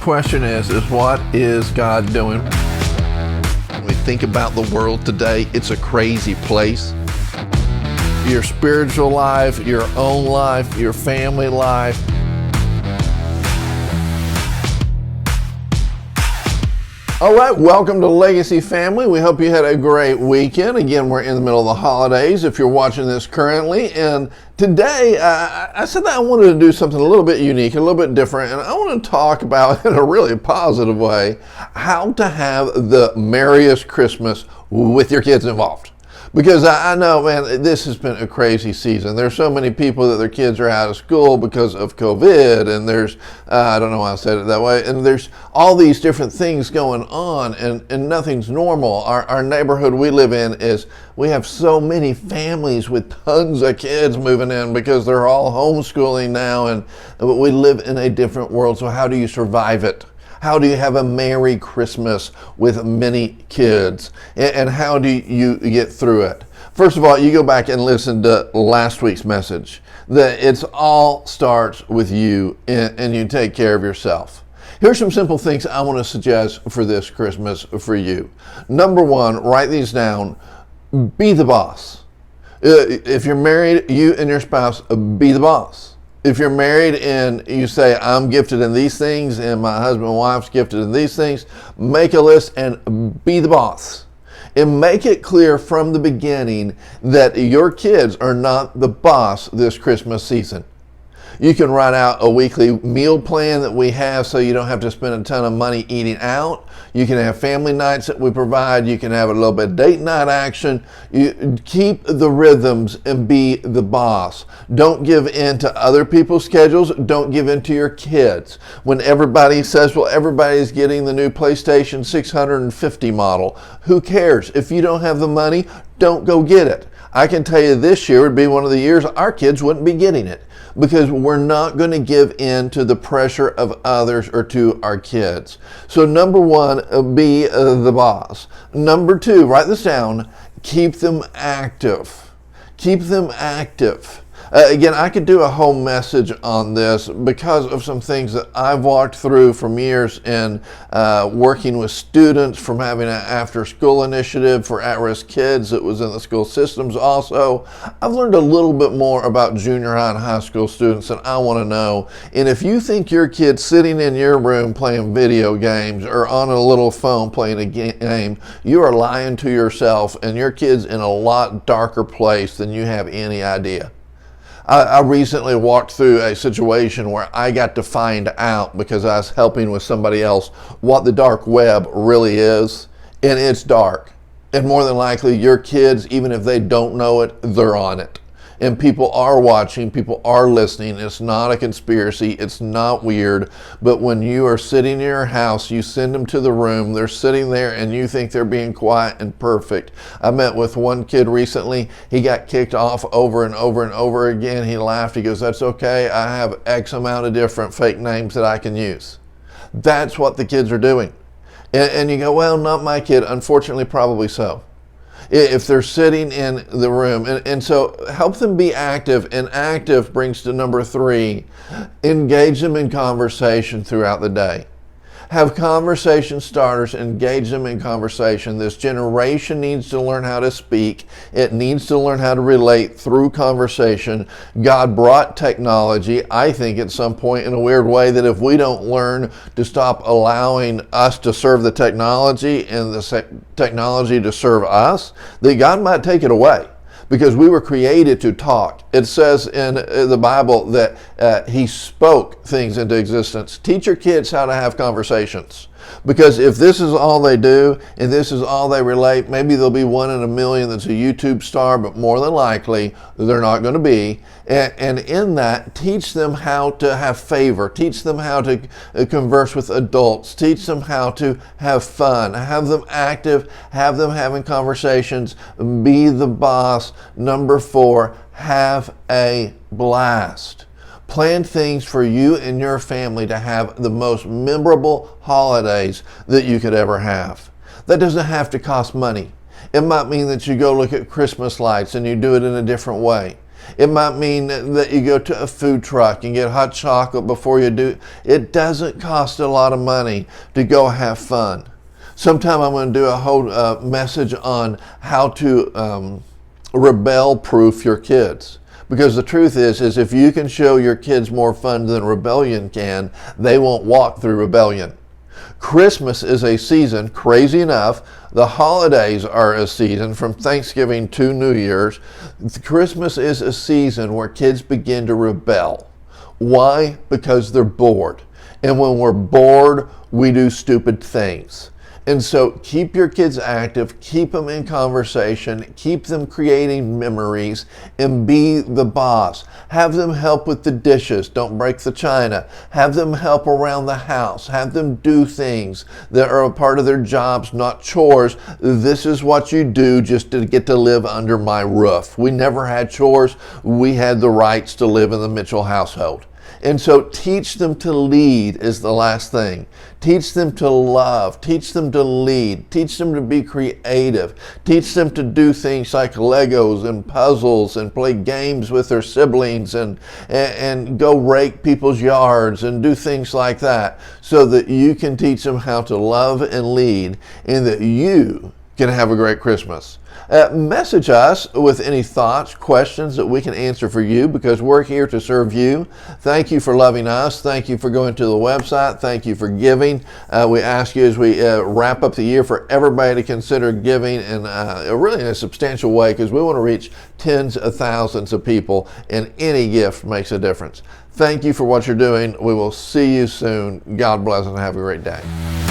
question is what is God doing? When we think about the world today, it's a crazy place. Your spiritual life, your own life, your family life. All right, welcome to Legacy Family. We hope you had a great weekend. Again, we're in the middle of the holidays if you're watching this currently. And today, I said that I wanted to do something a little bit unique, a little bit different. And I want to talk about, in a really positive way, how to have the merriest Christmas with your kids involved. Because I know, man, this has been a crazy season. There's so many people that their kids are out of school because of COVID, and there's, I don't know why I said it that way, and there's all these different things going on, and nothing's normal. Our neighborhood we live in we have so many families with tons of kids moving in because they're all homeschooling now, and we live in a different world, so how do you survive it? How do you have a Merry Christmas with many kids? And how do you get through it? First of all, you go back and listen to last week's message. That it all starts with you and you take care of yourself. Here's some simple things I want to suggest for this Christmas for you. Number one, write these down. Be the boss. If you're married, you and your spouse, be the boss. If you're married and you say, I'm gifted in these things and my husband and wife's gifted in these things, make a list and be the boss. And make it clear from the beginning that your kids are not the boss this Christmas season. You can write out a weekly meal plan that we have so you don't have to spend a ton of money eating out. You can have family nights that we provide. You can have a little bit of date night action. You keep the rhythms and be the boss. Don't give in to other people's schedules. Don't give in to your kids. When everybody says, well, everybody's getting the new PlayStation 650 model, who cares? If you don't have the money, don't go get it. I can tell you this year would be one of the years our kids wouldn't be getting it, because we're not going to give in to the pressure of others or to our kids. So number one, be the boss. Number two, write this down, keep them active. Keep them active. Again, I could do a whole message on this because of some things that I've walked through from years in working with students, from having an after-school initiative for at-risk kids that was in the school systems also. I've learned a little bit more about junior high and high school students than I want to know. And if you think your kid's sitting in your room playing video games or on a little phone playing a game, you are lying to yourself, and your kid's in a lot darker place than you have any idea. I recently walked through a situation where I got to find out, because I was helping with somebody else, what the dark web really is. And it's dark. And more than likely, your kids, even if they don't know it, they're on it. And people are watching, people are listening. It's not a conspiracy, it's not weird. But when you are sitting in your house, you send them to the room, they're sitting there and you think they're being quiet and perfect. I met with one kid recently, he got kicked off over and over and over again. He laughed, he goes, that's okay, I have X amount of different fake names that I can use. That's what the kids are doing. And you go, well, not my kid. Unfortunately, probably so. If they're sitting in the room. And so help them be active, and active brings to number three, engage them in conversation throughout the day. Have conversation starters, engage them in conversation. This generation needs to learn how to speak. It needs to learn how to relate through conversation. God brought technology, I think at some point in a weird way, that if we don't learn to stop allowing us to serve the technology and the technology to serve us, that God might take it away. Because we were created to talk. It says in the Bible that He spoke things into existence. Teach your kids how to have conversations. Because if this is all they do and this is all they relate, maybe there'll be one in a million that's a YouTube star, but more than likely they're not going to be. And in that, teach them how to have favor. Teach them how to converse with adults. Teach them how to have fun. Have them active. Have them having conversations. Be the boss. Number four, have a blast. Plan things for you and your family to have the most memorable holidays that you could ever have. That doesn't have to cost money. It might mean that you go look at Christmas lights and you do it in a different way. It might mean that you go to a food truck and get hot chocolate before you do. It doesn't cost a lot of money to go have fun. Sometime I'm going to do a whole message on how to rebel-proof your kids. Because the truth is if you can show your kids more fun than rebellion can, they won't walk through rebellion. Christmas is a season, crazy enough, the holidays are a season from Thanksgiving to New Year's. Christmas is a season where kids begin to rebel. Why? Because they're bored. And when we're bored, we do stupid things. And so keep your kids active, keep them in conversation, keep them creating memories, and be the boss. Have them help with the dishes, don't break the china. Have them help around the house. Have them do things that are a part of their jobs, not chores. This is what you do just to get to live under my roof. We never had chores. We had the rights to live in the Mitchell household. And so teach them to lead is the last thing. Teach them to love. Teach them to lead. Teach them to be creative. Teach them to do things like Legos and puzzles and play games with their siblings and go rake people's yards and do things like that so that you can teach them how to love and lead and that you can have a great Christmas. Message us with any thoughts, questions that we can answer for you because we're here to serve you. Thank you for loving us. Thank you for going to the website. Thank you for giving. We ask you as we wrap up the year for everybody to consider giving in really in a substantial way because we want to reach tens of thousands of people and any gift makes a difference. Thank you for what you're doing. We will see you soon. God bless and have a great day.